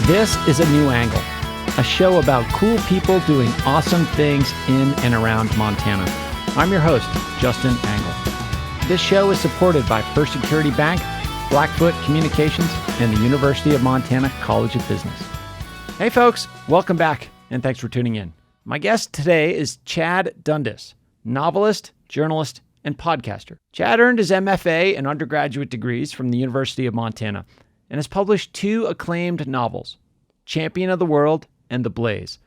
This is A New Angle, a show about cool people doing awesome things in and around Montana. I'm your host, Justin Angle. This show is supported by First Security Bank, Blackfoot Communications, and the University of Montana College of Business. Hey folks, welcome back, and thanks for tuning in. My guest today is Chad Dundas, novelist, journalist, and podcaster. Chad earned his MFA and undergraduate degrees from the University of Montana and has published 2 acclaimed novels, Champion of the World and The Blaze.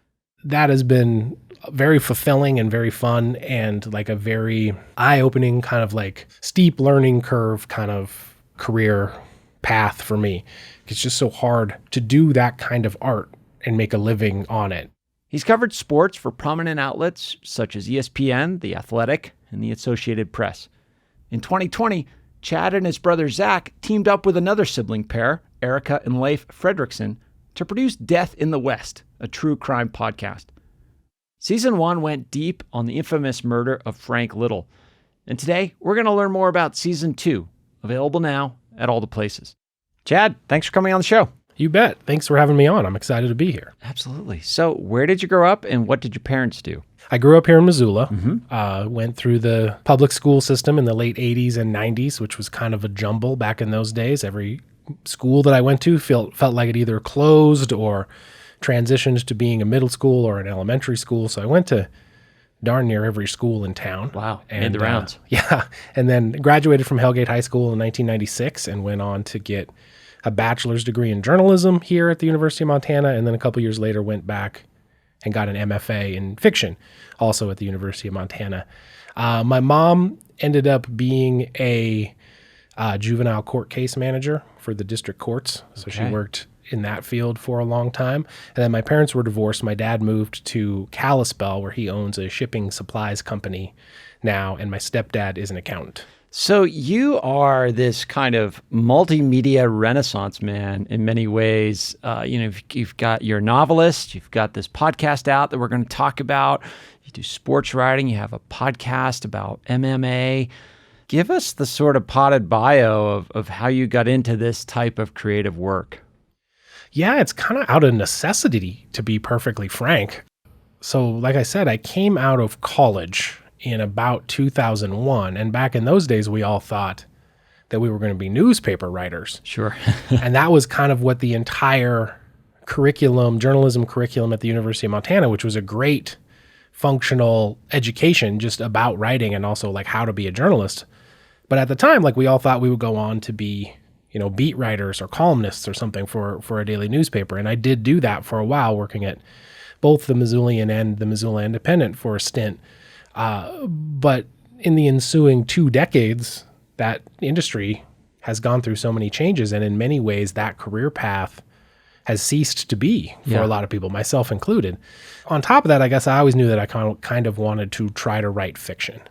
That has been very fulfilling and very fun and like a very eye-opening kind of like steep learning curve kind of career path for me. It's just so hard to do that kind of art and make a living on it. He's covered sports for prominent outlets such as ESPN, The Athletic, and the Associated Press. In 2020, Chad and his brother Zack teamed up with another sibling pair, Erika and Leif Fredrickson, to produce Death in the West, a true crime podcast. Season 1 went deep on the infamous murder of Frank Little. And today, we're going to learn more about Season 2, available now at all the places. Chad, thanks for coming on the show. You bet. Thanks for having me on. I'm excited to be here. Absolutely. So where did you grow up and what did your parents do? I grew up here in Missoula, went through the public school system in the late 80s and 90s, which was kind of a jumble back in those days. Every school that I went to felt like it either closed or transitioned to being a middle school or an elementary school. So I went to darn near every school in town. Wow, made the rounds. Yeah, and then graduated from Hellgate High School in 1996 and went on to get a bachelor's degree in journalism here at the University of Montana, and then a couple years later went back and got an MFA in fiction, also at the University of Montana. My mom ended up being a juvenile court case manager for the district courts, so she worked in that field for a long time. And then my parents were divorced. My dad moved to Kalispell, where he owns a shipping supplies company now, and my stepdad is an accountant. So you are this kind of multimedia renaissance man in many ways. You've got your novelist, you've got this podcast out that we're going to talk about. You do sports writing, you have a podcast about MMA. Give us the sort of potted bio of how you got into this type of creative work. Yeah, it's kind of out of necessity, to be perfectly frank. So like I said, I came out of college in about 2001. And back in those days, we all thought that we were going to be newspaper writers. Sure. And that was kind of what the entire journalism curriculum at the University of Montana, which was a great functional education just about writing and also like how to be a journalist. But at the time, like we all thought we would go on to be, beat writers or columnists or something for a daily newspaper. And I did do that for a while, working at both the Missoulian and the Missoula Independent for a stint. But in the ensuing 2 decades, that industry has gone through so many changes. And in many ways, that career path has ceased to be for a lot of people, myself included. On top of that, I guess I always knew that I kind of wanted to try to write fiction.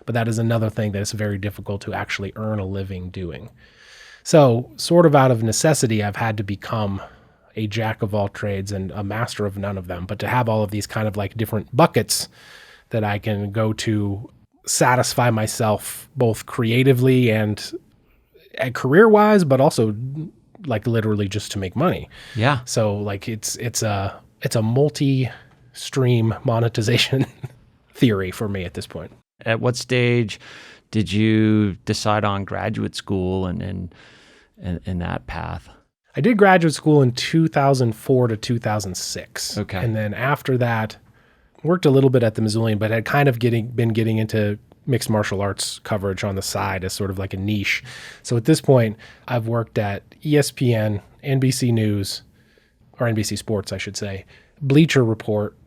But that is another thing that is very difficult to actually earn a living doing. So sort of out of necessity, I've had to become a jack of all trades and a master of none of them. But to have all of these kind of like different buckets that I can go to satisfy myself both creatively and career-wise, but also like literally just to make money. Yeah. So like it's a multi-stream monetization theory for me at this point. At what stage did you decide on graduate school and that path? I did graduate school in 2004 to 2006. Okay. And then after that, worked a little bit at the Missoulian, but had kind of been getting into mixed martial arts coverage on the side as sort of like a niche. So at this point, I've worked at ESPN, NBC News, or NBC Sports, I should say, Bleacher Report,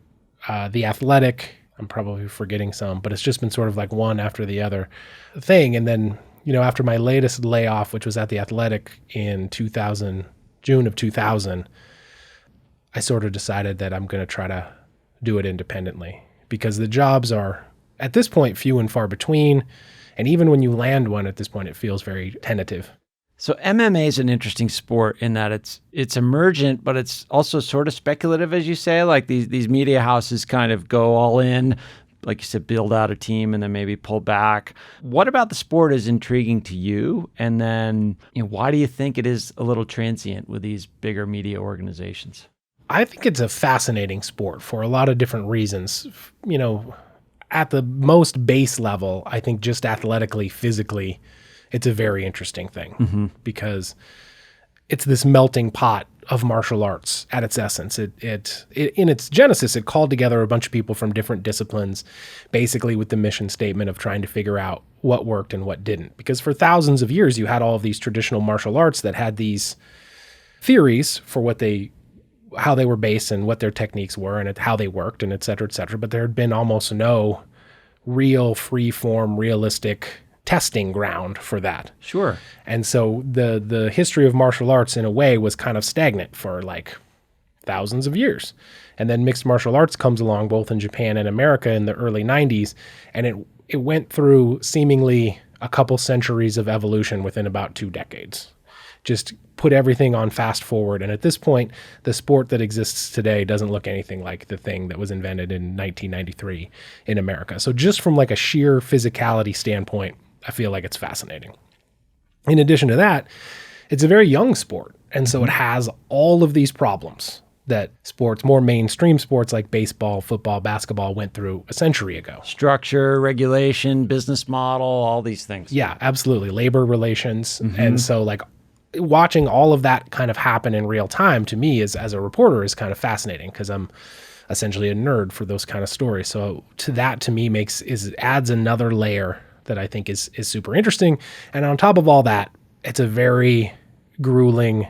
The Athletic. I'm probably forgetting some, but it's just been sort of like one after the other thing. And then, after my latest layoff, which was at The Athletic in June of 2000, I sort of decided that I'm going to try to do it independently because the jobs are at this point few and far between. And even when you land one at this point, it feels very tentative. So MMA is an interesting sport in that it's emergent, but it's also sort of speculative, as you say. Like these media houses kind of go all in, like you said, build out a team and then maybe pull back. What about the sport is intriguing to you? And then, why do you think it is a little transient with these bigger media organizations? I think it's a fascinating sport for a lot of different reasons. At the most base level, I think just athletically, physically, it's a very interesting thing because it's this melting pot of martial arts at its essence. It in its genesis, it called together a bunch of people from different disciplines, basically with the mission statement of trying to figure out what worked and what didn't. Because for thousands of years, you had all of these traditional martial arts that had these theories for how they were based and what their techniques were and how they worked and et cetera, but there had been almost no real free-form, realistic testing ground for that. Sure. And so the history of martial arts in a way was kind of stagnant for like thousands of years. And then mixed martial arts comes along both in Japan and America in the early 90s, and it went through seemingly a couple centuries of evolution within about 2 decades. Just put everything on fast forward. And at this point, the sport that exists today doesn't look anything like the thing that was invented in 1993 in America. So just from like a sheer physicality standpoint, I feel like it's fascinating. In addition to that, it's a very young sport. And so it has all of these problems that more mainstream sports like baseball, football, basketball went through a century ago. Structure, regulation, business model, all these things. Yeah, absolutely. Labor relations. And so like watching all of that kind of happen in real time to me as a reporter is kind of fascinating because I'm essentially a nerd for those kind of stories. So to me adds another layer that I think is super interesting. And on top of all that, it's a very grueling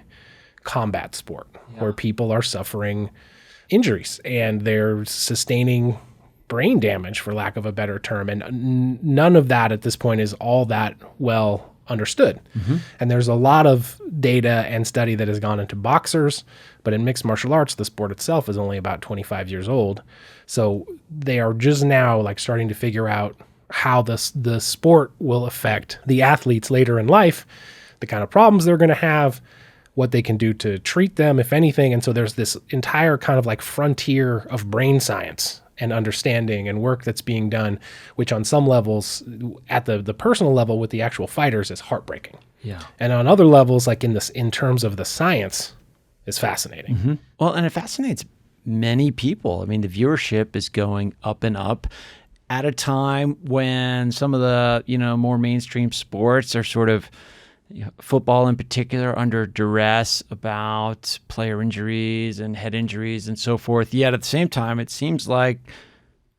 combat sport where people are suffering injuries and they're sustaining brain damage, for lack of a better term. And none of that at this point is all that well understood. And there's a lot of data and study that has gone into boxers, but in mixed martial arts, the sport itself is only about 25 years old. So they are just now like starting to figure out how the sport will affect the athletes later in life, the kind of problems they're going to have, what they can do to treat them, if anything. And so there's this entire kind of like frontier of brain science and understanding and work that's being done, which on some levels, at the personal level with the actual fighters, is heartbreaking. Yeah. And on other levels, like in terms of the science, is fascinating. Well, and it fascinates many people. I mean, the viewership is going up and up at a time when some of the, more mainstream sports are sort of, football in particular, under duress about player injuries and head injuries and so forth. Yet at the same time, it seems like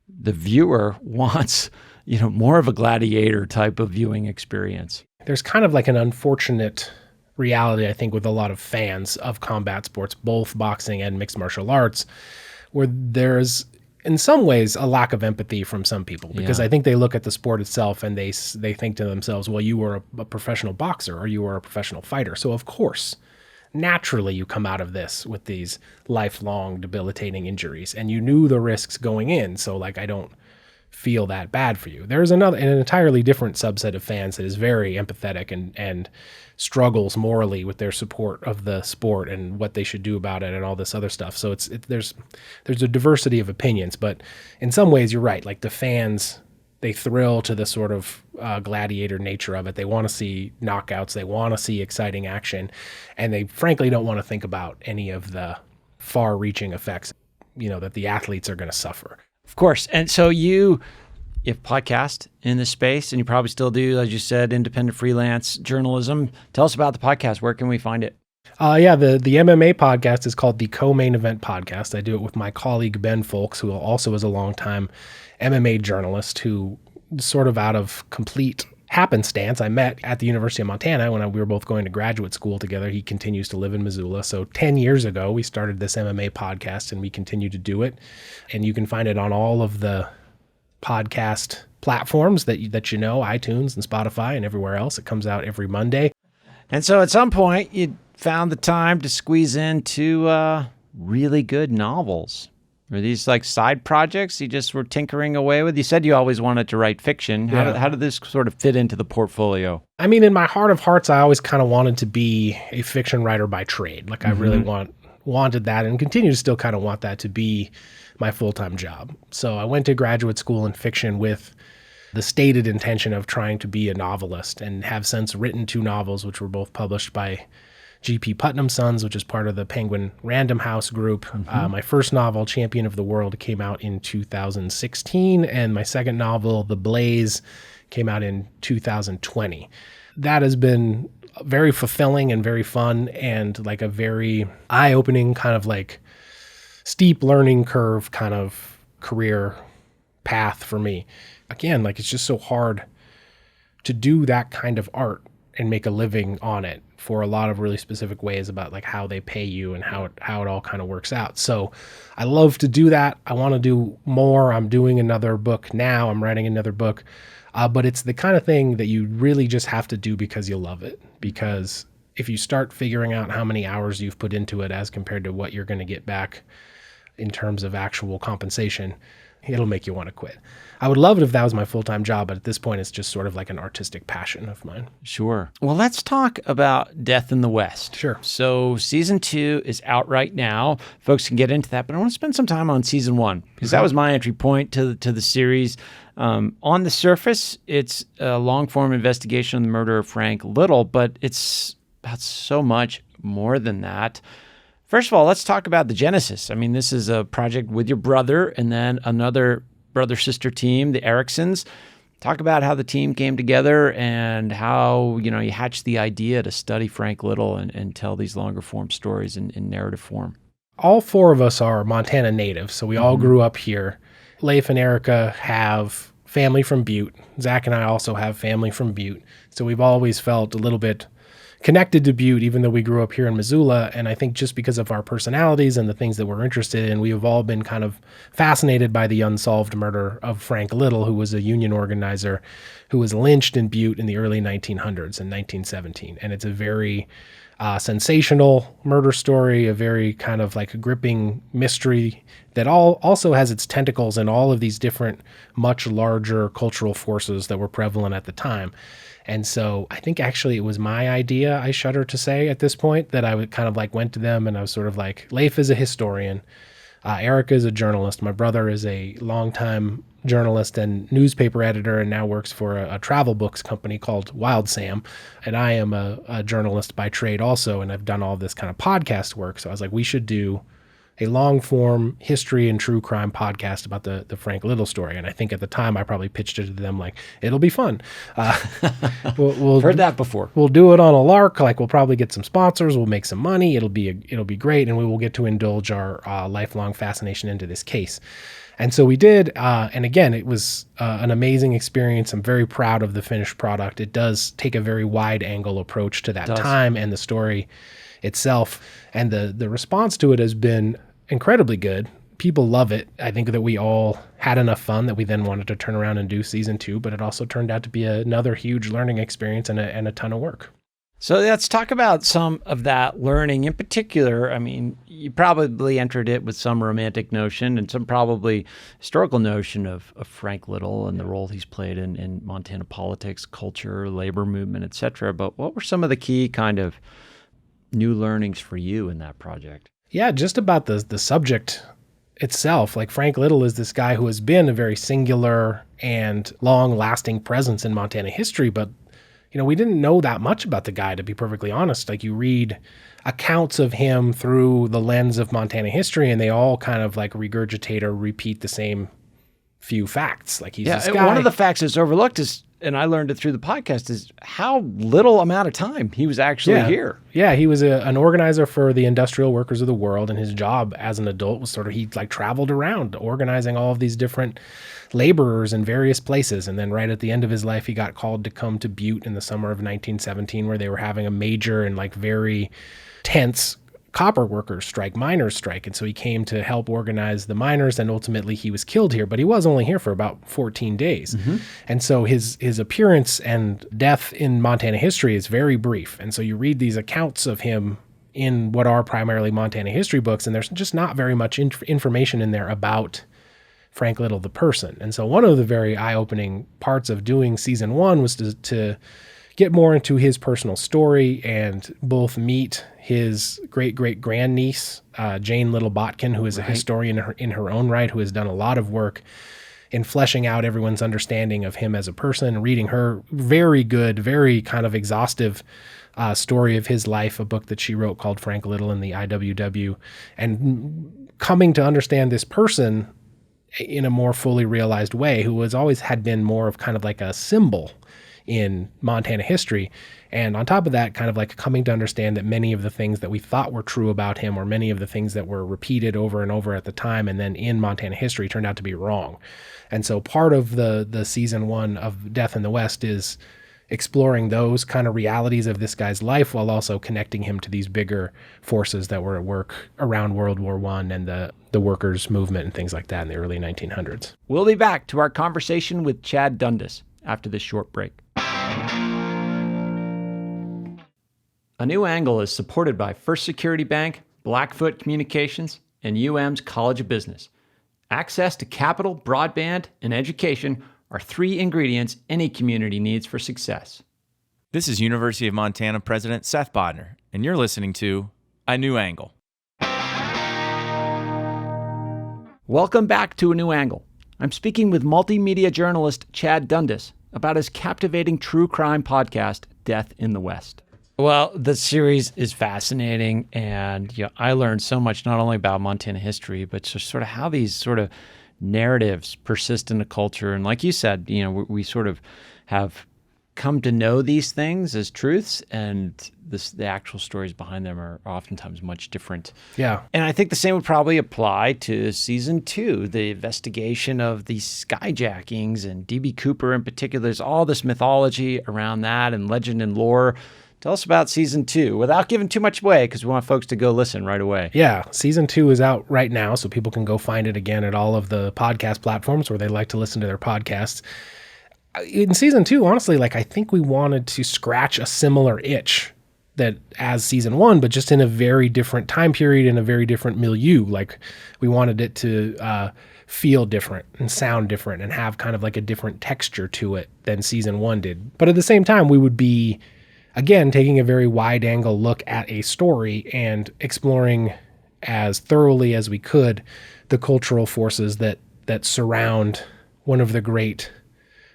the viewer wants, more of a gladiator type of viewing experience. There's kind of like an unfortunate reality, I think, with a lot of fans of combat sports, both boxing and mixed martial arts, where there's in some ways a lack of empathy from some people, because I think they look at the sport itself and they think to themselves, well, you were a professional boxer or you were a professional fighter. So of course, naturally you come out of this with these lifelong debilitating injuries and you knew the risks going in. So like, I don't feel that bad for you. There's an entirely different subset of fans that is very empathetic and struggles morally with their support of the sport and what they should do about it and all this other stuff. So there's a diversity of opinions, but in some ways you're right. Like the fans, they thrill to the sort of gladiator nature of it. They want to see knockouts. They want to see exciting action, and they frankly don't want to think about any of the far-reaching effects, that the athletes are going to suffer. Of course. And so you have podcast in this space, and you probably still do, as you said, independent freelance journalism. Tell us about the podcast. Where can we find it? The MMA podcast is called the Co-Main Event Podcast. I do it with my colleague Ben Folks, who also is a longtime MMA journalist, who sort of out of complete happenstance, I met at the University of Montana when we were both going to graduate school together. He continues to live in Missoula. So 10 years ago, we started this MMA podcast, and we continue to do it. And you can find it on all of the podcast platforms that iTunes and Spotify and everywhere else. It comes out every Monday. And so at some point, you found the time to squeeze into really good novels. Were these like side projects you just were tinkering away with? You said you always wanted to write fiction. How did this sort of fit into the portfolio? I mean, in my heart of hearts, I always kind of wanted to be a fiction writer by trade. Like I really want wanted that and continue to still kind of want that to be my full-time job. So I went to graduate school in fiction with the stated intention of trying to be a novelist, and have since written 2 novels, which were both published by G.P. Putnam's Sons, which is part of the Penguin Random House group. My first novel, Champion of the World, came out in 2016, and my second novel, The Blaze, came out in 2020. That has been very fulfilling and very fun, and like a very eye-opening kind of like steep learning curve kind of career path for me. Again, like it's just so hard to do that kind of art and make a living on it for a lot of really specific ways about like how they pay you and how it all kind of works out. So I love to do that. I want to do more. I'm doing another book now. I'm writing another book. But it's the kind of thing that you really just have to do because you love it. Because if you start figuring out how many hours you've put into it as compared to what you're going to get back in terms of actual compensation, it'll make you want to quit. I would love it if that was my full-time job, but at this point, it's just sort of like an artistic passion of mine. Sure. Well, let's talk about Death in the West. Sure. So season 2 is out right now. Folks can get into that, but I want to spend some time on season 1 because that was my entry point to the series. On the surface, it's a long-form investigation on the murder of Frank Little, but it's about so much more than that. First of all, let's talk about the genesis. I mean, this is a project with your brother and then another brother-sister team, the Ericssons. Talk about how the team came together and how, you hatched the idea to study Frank Little and tell these longer form stories in narrative form. All 4 of us are Montana natives, so we all grew up here. Leif and Erika have family from Butte. Zack and I also have family from Butte. So we've always felt a little bit connected to Butte, even though we grew up here in Missoula. And I think just because of our personalities and the things that we're interested in, we have all been kind of fascinated by the unsolved murder of Frank Little, who was a union organizer who was lynched in Butte in the early 1900s in 1917. And it's a very sensational murder story, a very kind of like a gripping mystery that also has its tentacles in all of these different, much larger cultural forces that were prevalent at the time. And so I think actually it was my idea, I shudder to say at this point, that I would kind of like went to them and I was sort of like, Leif is a historian. Erika is a journalist. My brother is a longtime journalist and newspaper editor and now works for a travel books company called Wild Sam. And I am a journalist by trade also, and I've done all this kind of podcast work. So I was like, we should do a long-form history and true crime podcast about the Frank Little story. And I think at the time I probably pitched it to them like, it'll be fun. We'll heard that before. We'll do it on a lark. Like we'll probably get some sponsors. We'll make some money. It'll be great. And we will get to indulge our lifelong fascination into this case. And so we did. And again, it was an amazing experience. I'm very proud of the finished product. It does take a very wide angle approach to that time and the story itself. And the response to it has been incredibly good. People love it. I think that we all had enough fun that we then wanted to turn around and do season 2, but it also turned out to be another huge learning experience and a ton of work. So let's talk about some of that learning in particular. I mean, you probably entered it with some romantic notion and some probably historical notion of Frank Little and the role he's played in Montana politics, culture, labor movement, et cetera. But what were some of the key kind of new learnings for you in that project? Yeah, just about the subject itself. Like Frank Little is this guy who has been a very singular and long-lasting presence in Montana history, but we didn't know that much about the guy, to be perfectly honest. Like you read accounts of him through the lens of Montana history, and they all kind of like regurgitate or repeat the same few facts. Like he's this guy. One of the facts that's overlooked is, and I learned it through the podcast, is how little amount of time he was actually here. Yeah, he was an organizer for the industrial workers of the world, and his job as an adult was he like traveled around organizing all of these different laborers in various places. And then right at the end of his life, he got called to come to Butte in the summer of 1917, where they were having a major and like very tense copper workers strike, miners strike. And so he came to help organize the miners, and ultimately he was killed here, but he was only here for about 14 days. And so his appearance and death in Montana history is very brief. And so you read these accounts of him in what are primarily Montana history books, and there's just not very much information in there about Frank Little, the person. And so one of the very eye-opening parts of doing season 1 was to get more into his personal story and both meet his great-great-grandniece, Jane Little Botkin, who is a historian in her own right, who has done a lot of work in fleshing out everyone's understanding of him as a person, reading her very good, very kind of exhaustive story of his life, a book that she wrote called Frank Little and the IWW, and coming to understand this person in a more fully realized way, who had been more of kind of like a symbol in Montana history. And on top of that, kind of like coming to understand that many of the things that we thought were true about him, or many of the things that were repeated over and over at the time and then in Montana history, turned out to be wrong. And so part of the season 1 of Death in the West is exploring those kind of realities of this guy's life while also connecting him to these bigger forces that were at work around World War I and the workers' movement and things like that in the early 1900s. We'll be back to our conversation with Chad Dundas after this short break. A New Angle is supported by First Security Bank, Blackfoot Communications, and UM's College of Business. Access to capital, broadband, and education are 3 ingredients any community needs for success. This is University of Montana President Seth Bodner, and you're listening to A New Angle. Welcome back to A New Angle. I'm speaking with multimedia journalist Chad Dundas about his captivating true crime podcast, Death in the West. Well, the series is fascinating, and I learned so much not only about Montana history, but just sort of how these sort of narratives persist in a culture. And like you said, we sort of have come to know these things as truths, and the actual stories behind them are oftentimes much different. Yeah. And I think the same would probably apply to season 2, the investigation of the Skyjackings and D.B. Cooper in particular. There's all this mythology around that and legend and lore. Tell us about season 2 without giving too much away, because we want folks to go listen right away. Yeah, season 2 is out right now, so people can go find it again at all of the podcast platforms where they like to listen to their podcasts. In season 2, honestly, I think we wanted to scratch a similar itch that as season 1, but just in a very different time period, in a very different milieu. We wanted it to feel different and sound different and have kind of like a different texture to it than season 1 did. But at the same time, we would be, again, taking a very wide-angle look at a story and exploring as thoroughly as we could the cultural forces that surround one of the great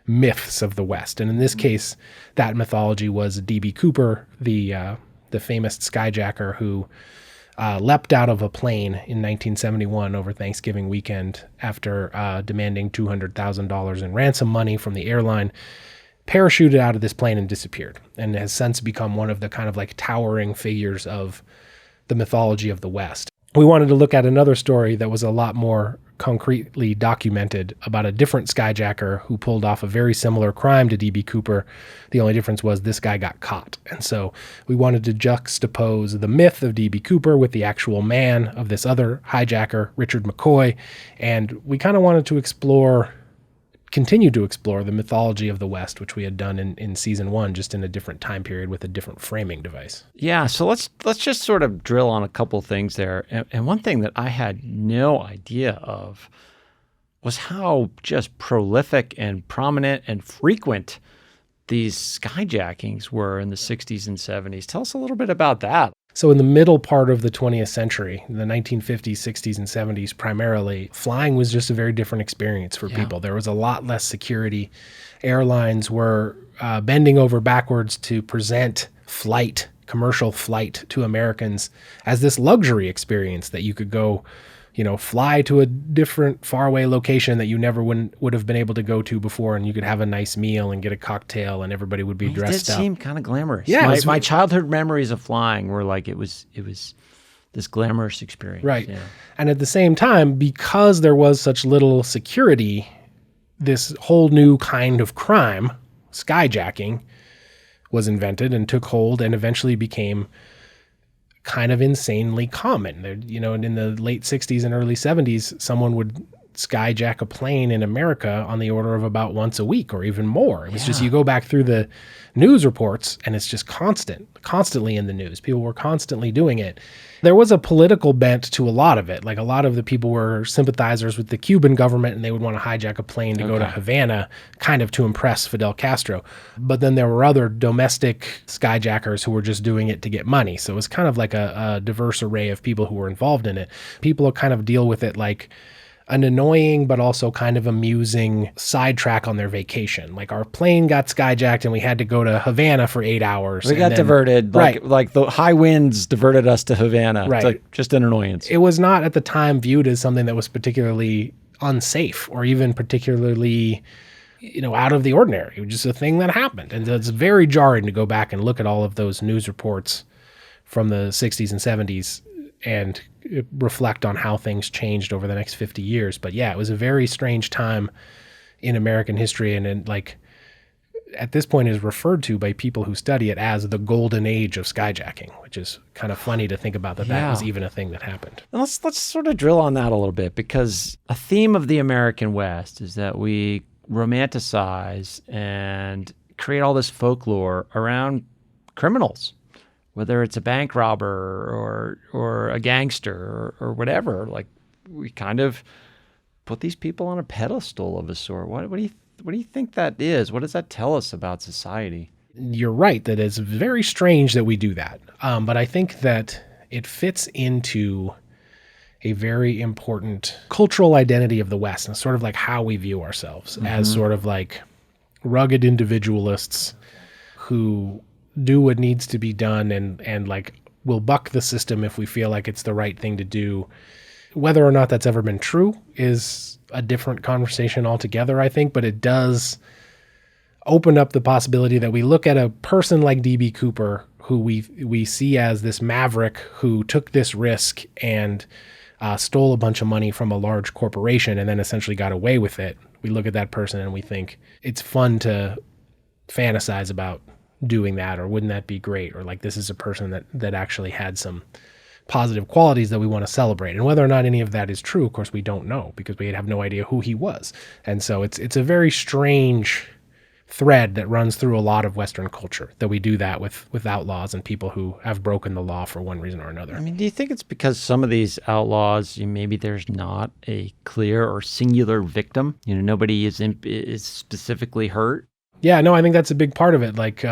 myths of the West. And in this case, that mythology was D.B. Cooper, the famous skyjacker who leapt out of a plane in 1971 over Thanksgiving weekend after demanding $200,000 in ransom money from the airline, parachuted out of this plane and disappeared, and has since become one of the kind of towering figures of the mythology of the West. We wanted to look at another story that was a lot more concretely documented about a different skyjacker who pulled off a very similar crime to D.B. Cooper. The only difference was this guy got caught. And so we wanted to juxtapose the myth of D.B. Cooper with the actual man of this other hijacker, Richard McCoy. And we kind of wanted to continue to explore the mythology of the West, which we had done in season 1, just in a different time period with a different framing device. Yeah, so let's just sort of drill on a couple things there. And one thing that I had no idea of was how just prolific and prominent and frequent these skyjackings were in the 60s and 70s. Tell us a little bit about that. So in the middle part of the 20th century, the 1950s, 60s, and 70s primarily, flying was just a very different experience for people. There was a lot less security. Airlines were bending over backwards to present commercial flight to Americans as this luxury experience that you could go, fly to a different faraway location that you never would have been able to go to before, and you could have a nice meal and get a cocktail, and everybody would be dressed up. It did seem kind of glamorous. Yeah, my childhood memories of flying were it was this glamorous experience. Right. Yeah. And at the same time, because there was such little security, this whole new kind of crime, skyjacking, was invented and took hold and eventually became kind of insanely common. In the late 60s and early 70s, someone would skyjack a plane in America on the order of about once a week or even more. It was just, you go back through the news reports and it's just constantly in the news. People were constantly doing it. There was a political bent to a lot of it. Like a lot of the people were sympathizers with the Cuban government and they would want to hijack a plane to go to Havana kind of to impress Fidel Castro. But then there were other domestic skyjackers who were just doing it to get money. So it was kind of like a diverse array of people who were involved in it. People kind of deal with it like an annoying but also kind of amusing sidetrack on their vacation. Like our plane got skyjacked and we had to go to Havana for 8 hours. We got diverted. Like the high winds diverted us to Havana. Right. It's like just an annoyance. It was not at the time viewed as something that was particularly unsafe or even particularly, out of the ordinary. It was just a thing that happened. And it's very jarring to go back and look at all of those news reports from the 60s and 70s and reflect on how things changed over the next 50 years. But yeah, it was a very strange time in American history. And like at this point is referred to by people who study it as the golden age of skyjacking, which is kind of funny to think about that was even a thing that happened. And let's sort of drill on that a little bit, because a theme of the American West is that we romanticize and create all this folklore around criminals, whether it's a bank robber or a gangster or whatever. Like we kind of put these people on a pedestal of a sort. What do you think that is? What does that tell us about society? You're right that it's very strange that we do that. But I think that it fits into a very important cultural identity of the West and sort of like how we view ourselves as sort of like rugged individualists who do what needs to be done and like will buck the system if we feel like it's the right thing to do. Whether or not that's ever been true is a different conversation altogether, I think, but it does open up the possibility that we look at a person like D.B. Cooper, who we see as this maverick who took this risk and stole a bunch of money from a large corporation and then essentially got away with it. We look at that person and we think it's fun to fantasize about doing that, or wouldn't that be great? Or like, this is a person that actually had some positive qualities that we want to celebrate. And whether or not any of that is true, of course, we don't know because we have no idea who he was. And so it's a very strange thread that runs through a lot of Western culture that we do that with outlaws and people who have broken the law for one reason or another. I mean, do you think it's because some of these outlaws, maybe there's not a clear or singular victim? Nobody is specifically hurt? Yeah, no, I think that's a big part of it. Like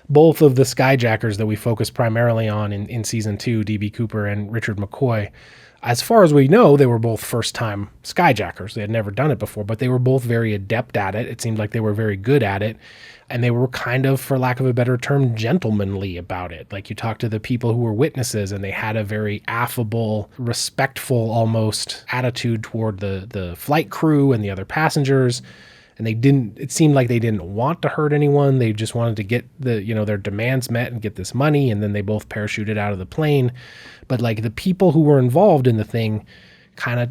both of the Skyjackers that we focus primarily on in season 2, D.B. Cooper and Richard McCoy, as far as we know, they were both first-time Skyjackers. They had never done it before, but they were both very adept at it. It seemed like they were very good at it, and they were kind of, for lack of a better term, gentlemanly about it. Like you talk to the people who were witnesses, and they had a very affable, respectful almost attitude toward the flight crew and the other passengers. And it seemed like they didn't want to hurt anyone. They just wanted to get their demands met and get this money. And then they both parachuted out of the plane. But like the people who were involved in the thing kind of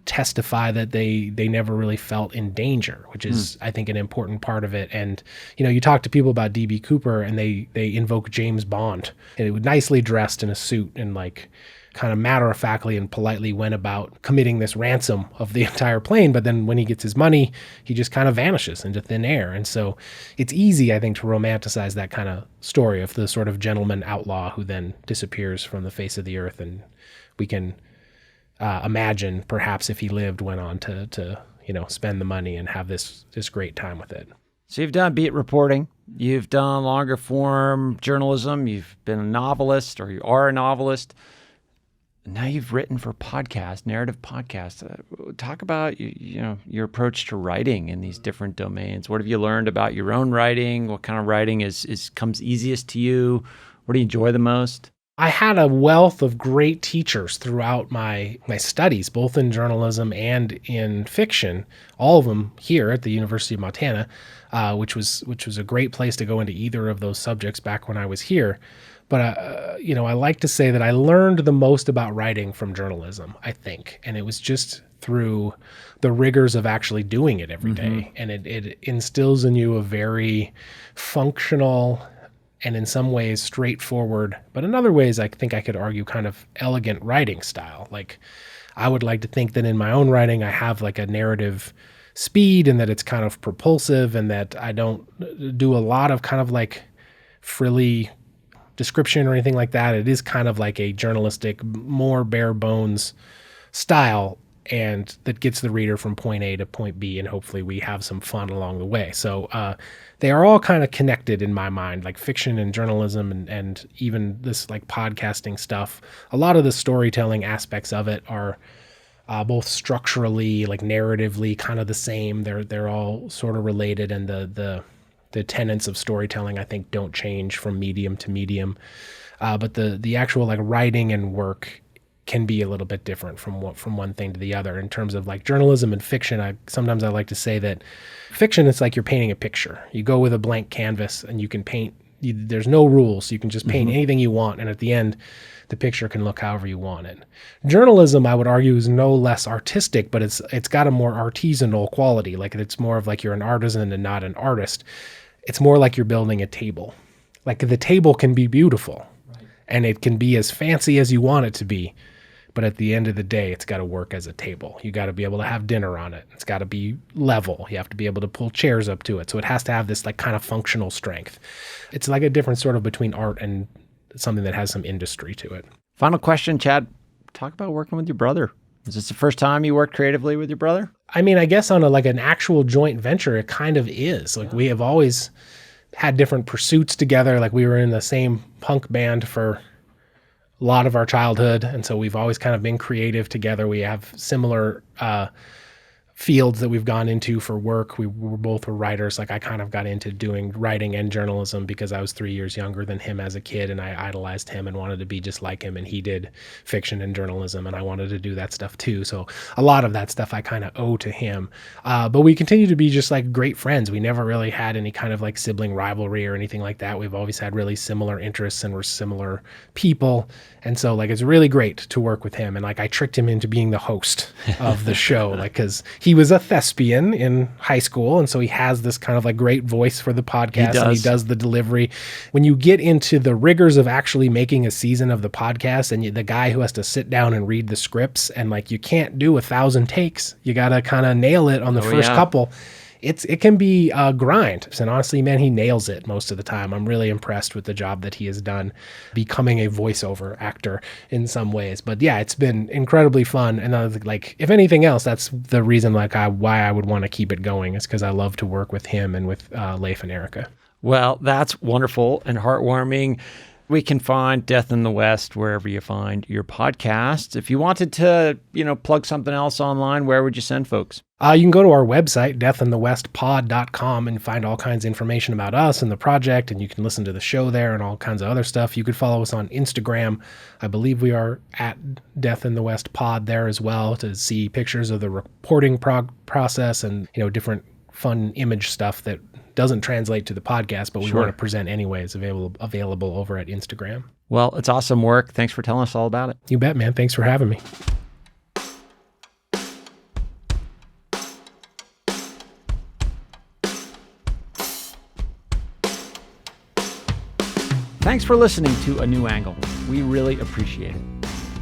testify that they never really felt in danger, which is, I think, an important part of it. And, you talk to people about D.B. Cooper and they invoke James Bond, and it was nicely dressed in a suit and like kind of matter-of-factly and politely went about committing this ransom of the entire plane. But then when he gets his money, he just kind of vanishes into thin air. And so it's easy, I think, to romanticize that kind of story of the sort of gentleman outlaw who then disappears from the face of the earth. And we can imagine perhaps if he lived, went on to spend the money and have this great time with it. So you've done beat reporting, you've done longer form journalism, you've been a novelist, or you are a novelist. Now you've written for narrative podcasts. Talk about your approach to writing in these different domains. What have you learned about your own writing? What kind of writing comes easiest to you? What do you enjoy the most? I had a wealth of great teachers throughout my studies, both in journalism and in fiction. All of them here at the University of Montana, which was a great place to go into either of those subjects back when I was here. But, I like to say that I learned the most about writing from journalism, I think. And it was just through the rigors of actually doing it every day. And it instills in you a very functional and in some ways straightforward, but in other ways, I think I could argue kind of elegant writing style. Like I would like to think that in my own writing, I have like a narrative speed and that it's kind of propulsive and that I don't do a lot of kind of like frilly description or anything like that. It is kind of like a journalistic, more bare bones style, and that gets the reader from point A to point B, and hopefully we have some fun along the way. So they are all kind of connected in my mind, like fiction and journalism and even this like podcasting stuff. A lot of the storytelling aspects of it are both structurally, like narratively, kind of the same. They're all sort of related, and the tenets of storytelling, I think, don't change from medium to medium. But the actual like writing and work can be a little bit different from one thing to the other. In terms of like journalism and fiction, sometimes I like to say that fiction, it's like you're painting a picture. You go with a blank canvas and you can paint. There's no rules. You can just paint anything you want, and at the end, the picture can look however you want it. Journalism, I would argue, is no less artistic, but it's got a more artisanal quality. Like it's more of like you're an artisan and not an artist. It's more like you're building a table. Like the table can be beautiful, and it can be as fancy as you want it to be. But at the end of the day, it's got to work as a table. You got to be able to have dinner on it. It's got to be level. You have to be able to pull chairs up to it. So it has to have this like kind of functional strength. It's like a difference sort of between art and something that has some industry to it. Final question, Chad. Talk about working with your brother. Is this the first time you worked creatively with your brother? I mean, I guess on an actual joint venture, it kind of is. Like we have always had different pursuits together. Like we were in the same punk band for a lot of our childhood, and so we've always kind of been creative together. We have similar fields that we've gone into for work. We were both writers. Like I kind of got into doing writing and journalism because I was 3 years younger than him as a kid, and I idolized him and wanted to be just like him. And he did fiction and journalism, and I wanted to do that stuff too. So a lot of that stuff I kind of owe to him. But we continue to be just like great friends. We never really had any kind of like sibling rivalry or anything like that. We've always had really similar interests, and we're similar people. And so like it's really great to work with him. And like I tricked him into being the host of the show, like because he was a thespian in high school, and so he has this kind of like great voice for the podcast, and he does the delivery. When you get into the rigors of actually making a season of the podcast, and the guy who has to sit down and read the scripts, and like you can't do 1,000 takes, you got to kind of nail it on the first couple. It can be a grind. And honestly, man, he nails it most of the time. I'm really impressed with the job that he has done becoming a voiceover actor in some ways. But yeah, it's been incredibly fun. And I was like, if anything else, that's the reason why I would want to keep it going, is because I love to work with him and with Leif and Erika. Well, that's wonderful and heartwarming. We can find Death in the West wherever you find your podcasts. If you wanted to, plug something else online, where would you send folks? You can go to our website, deathinthewestpod.com, and find all kinds of information about us and the project, and you can listen to the show there and all kinds of other stuff. You could follow us on Instagram. I believe we are at Death in the West Pod there as well, to see pictures of the reporting process and different fun image stuff that doesn't translate to the podcast, but we want to present anyways, available over at Instagram. Well, it's awesome work. Thanks for telling us all about it. You bet, man. Thanks for having me. Thanks for listening to A New Angle. We really appreciate it.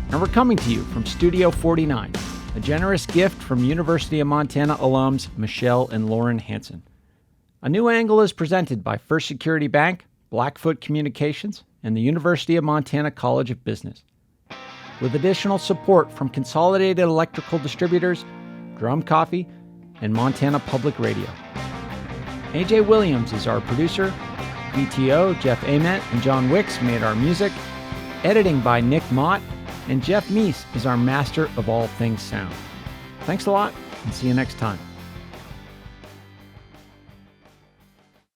And we're coming to you from Studio 49, a generous gift from University of Montana alums Michelle and Lauren Hansen. A New Angle is presented by First Security Bank, Blackfoot Communications, and the University of Montana College of Business, with additional support from Consolidated Electrical Distributors, Drum Coffee, and Montana Public Radio. AJ Williams is our producer. BTO, Jeff Ament, and John Wicks made our music. Editing by Nick Mott, and Jeff Meese is our master of all things sound. Thanks a lot, and see you next time.